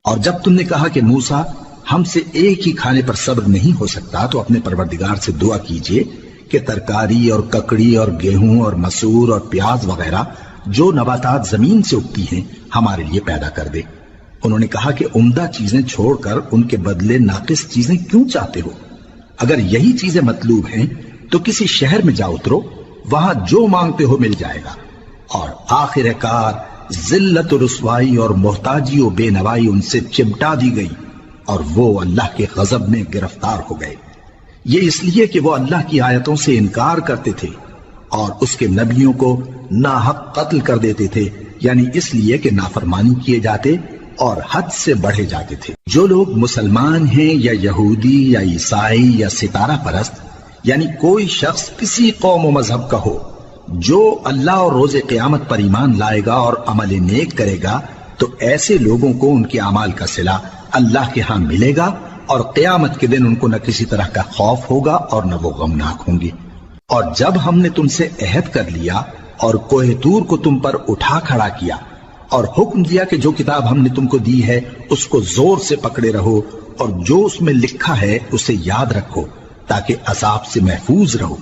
اور جب تم نے کہا کہ موسیٰ ہم سے ایک ہی کھانے پر صبر نہیں ہو سکتا تو اپنے پروردگار سے دعا کیجئے کہ ترکاری اور ککڑی اور گیہوں اور مسور اور پیاز وغیرہ جو نباتات زمین سے اگتی ہیں ہمارے لیے پیدا کر دے۔ انہوں نے کہا کہ عمدہ چیزیں چھوڑ کر ان کے بدلے ناقص چیزیں کیوں چاہتے ہو؟ اگر یہی چیزیں مطلوب ہیں تو کسی شہر میں جا اترو، وہاں جو مانگتے ہو مل جائے گا۔ اور آخر کار ذلت و رسوائی اور محتاجی و بے نوائی ان سے چمٹا دی گئی اور وہ اللہ کے غضب میں گرفتار ہو گئے۔ یہ اس لیے کہ وہ اللہ کی آیتوں سے انکار کرتے تھے اور اس کے نبیوں کو ناحق قتل کر دیتے تھے، یعنی اس لیے کہ نافرمانی کیے جاتے اور حد سے بڑھے جاتے تھے۔ جو لوگ مسلمان ہیں یا یہودی یا عیسائی یا ستارہ پرست، یعنی کوئی شخص کسی قوم و مذہب کا ہو، جو اللہ اور روز قیامت پر ایمان لائے گا اور عمل نیک کرے گا تو ایسے لوگوں کو ان کے اعمال کا صلہ اللہ کے ہاں ملے گا، اور قیامت کے دن ان کو نہ کسی طرح کا خوف ہوگا اور نہ وہ غمناک ہوں گے۔ اور جب ہم نے تم سے عہد کر لیا اور کوہ طور کو تم پر اٹھا کھڑا کیا اور حکم دیا کہ جو کتاب ہم نے تم کو دی ہے اس کو زور سے پکڑے رہو اور جو اس میں لکھا ہے اسے یاد رکھو تاکہ عذاب سے محفوظ رہو،